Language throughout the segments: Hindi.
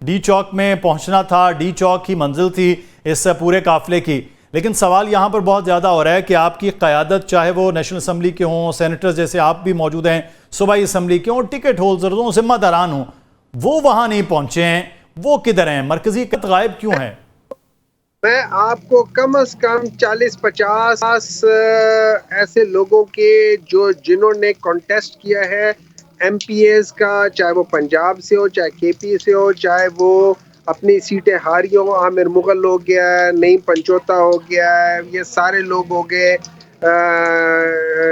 डी चौक में पहुंचना था, डी चौक ही मंजिल थी इस पूरे काफिले की। लेकिन सवाल यहाँ पर बहुत ज़्यादा हो रहा है कि आपकी क़यादत, चाहे वो नेशनल असम्बली के हों, सेनेटर्स जैसे आप भी मौजूद हैं, सूबाई असम्बली के हों, टिकट होल्डर हों, जिम्मेदारान हों, वो वहाँ नहीं पहुँचे हैं। वो किधर हैं? मरकजी कत गायब क्यों है? मैं आपको कम से कम 40-50 ऐसे लोगों के जिन्होंने कॉन्टेस्ट किया है MPAs का, चाहे वो पंजाब से हो, चाहे KP से हो, चाहे वो अपनी सीटें हारी हो, आमिर मुगल हो गया, नईम पंचोता हो गया, ये सारे लोग हो गए,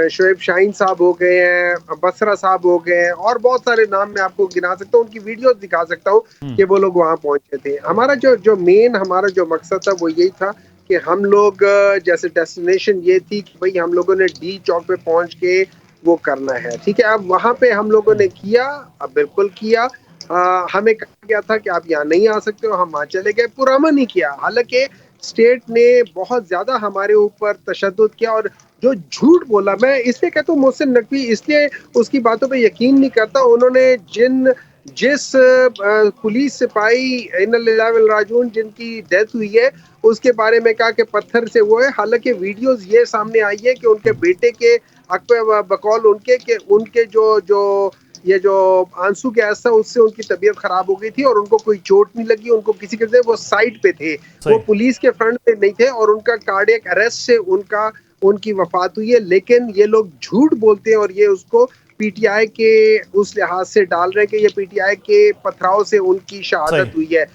शोएब शाहीन साहब हो गए हैं, बसरा साहब हो गए हैं, और बहुत सारे नाम मैं आपको गिना सकता हूँ, उनकी वीडियोस दिखा सकता हूँ कि वो लोग वहाँ पहुंचे थे। हमारा जो मेन हमारा जो मकसद था वो यही था कि हम लोग, जैसे डेस्टिनेशन ये थी कि भाई हम लोगों ने डी चौक पे पहुंच के वो करना है, ठीक है। अब वहाँ पे हम लोगों ने किया, अब बिल्कुल किया। हमें कहा गया था कि आप यहाँ नहीं आ सकते हो, हम वहाँ चले गए, पुरअमन नहीं किया। हालांकि स्टेट ने बहुत ज्यादा हमारे ऊपर तशद्दुद किया और जो झूठ बोला, मैं इसलिए कहता हूँ मोहसिन नकवी इसलिए उसकी बातों पे यकीन नहीं करता। उन्होंने जिस पुलिस सिपाही इन्ना लिल्लाहि व इन्ना राजिऊन जिनकी डेथ हुई है उसके बारे में कहा कि पत्थर से वो है। हालांकि वीडियोस ये सामने आई है कि उनके बेटे के बकौल उनके जो आंसू गैस था उससे उनकी तबीयत खराब हो गई थी और उनको कोई चोट नहीं लगी। उनको किसी के वो साइड पे थे, वो पुलिस के फ्रंट पे नहीं थे और उनका कार्डियक अरेस्ट से उनकी वफात हुई है। लेकिन ये लोग झूठ बोलते हैं और ये उसको PTI के उस लिहाज से डाल रहे हैं कि ये PTI के पथराव से उनकी शहादत हुई है।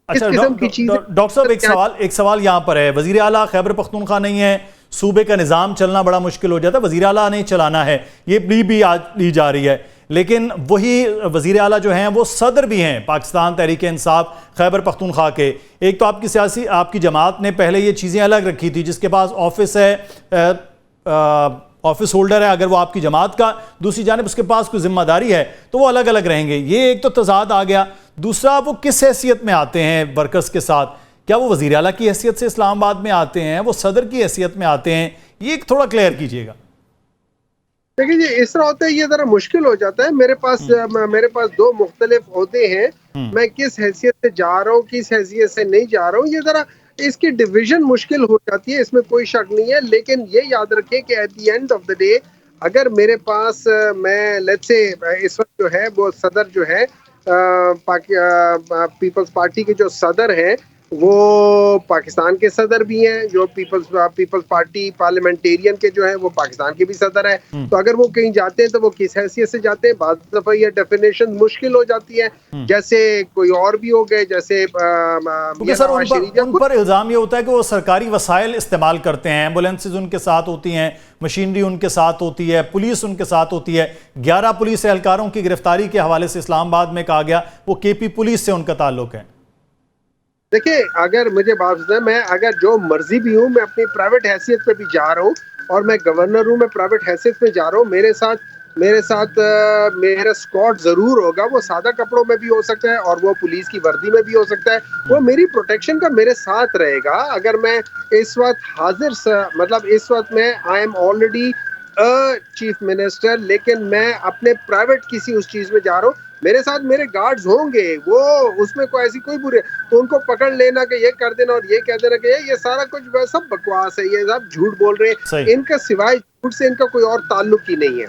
अच्छा डॉक्टर साहब, एक सवाल यहाँ पर है। वजीर आला खैबर पख्तूनख्वा नहीं है, सूबे का निज़ाम चलना बड़ा मुश्किल हो जाता है, वजीर आला ने चलाना है, ये भी आज ली जा रही है। लेकिन वही वजीर आला जो हैं वो सदर भी हैं पाकिस्तान तहरीक इंसाफ खैबर पख्तूनख्वा के। एक तो आपकी जमात ने पहले ये चीज़ें अलग रखी थी, जिसके पास ऑफिस है, ऑफिस होल्डर है अगर वो आपकी जमात का, दूसरी जानिब उसके पास कोई जिम्मेदारी है तो वो अलग अलग रहेंगे। ये एक तो तजाद आ गया। दूसरा, वो किस हैसियत में आते हैं वर्कर्स के साथ? क्या वो वजीर आला की हैसियत से इस्लामाबाद में आते हैं, वो सदर की हैसियत में आते हैं? ये थोड़ा क्लियर कीजिएगा। देखिए जी, इस तरह होता है, ये जरा मुश्किल हो जाता है। मेरे पास 2 मुख्तलिफ ओहदे हैं, मैं किस हैसियत से जा रहा हूँ, किस हैसियत से नहीं जा रहा हूँ, ये जरा इसकी डिवीजन मुश्किल हो जाती है, इसमें कोई शक नहीं है। लेकिन ये याद रखें कि at the end of the day अगर मेरे पास मैं लेट्स से इस वक्त जो है वो सदर जो है पीपल्स पार्टी के जो सदर हैं वो पाकिस्तान के सदर भी हैं, जो पीपल्स पार्टी पार्लियामेंटेरियन के जो हैं वो पाकिस्तान के भी सदर हैं। तो अगर वो कहीं जाते हैं तो वो किस हैसियत से जाते हैं, बाद दफा ये डेफिनेशन मुश्किल हो जाती है। जैसे कोई और भी हो गए, जैसे सर उन पर इल्जाम ये होता है कि वो सरकारी वसाइल इस्तेमाल करते हैं, एम्बुलेंसेज उनके साथ होती हैं, मशीनरी उनके साथ होती है, पुलिस उनके साथ होती है। 11 पुलिस एहलकारों की गिरफ्तारी के हवाले से इस्लामाबाद में कहा गया वो KP पुलिस से उनका ताल्लुक है। देखिए, अगर मुझे बात है, मैं अगर जो मर्जी भी हूँ, मैं अपनी प्राइवेट हैसियत पे भी जा रहा हूँ और मैं गवर्नर हूँ, मैं प्राइवेट हैसियत पे जा रहा हूँ, मेरे साथ मेरा स्क्वाड जरूर होगा। वो सादा कपड़ों में भी हो सकता है और वो पुलिस की वर्दी में भी हो सकता है। वो मेरी प्रोटेक्शन का मेरे साथ रहेगा। अगर मैं इस वक्त मतलब इस वक्त मैं I am already chief minister, लेकिन मैं अपने प्राइवेट किसी उस चीज में जा रहा हूँ, मेरे साथ मेरे गार्ड्स होंगे, वो उसमें कोई ऐसी कोई बुरे तो उनको पकड़ लेना कि ये कर देना और ये कह देना कि ये सारा कुछ सब बकवास है, ये सब झूठ बोल रहे हैं। इनका सिवाय झूठ से इनका कोई और ताल्लुक ही नहीं है।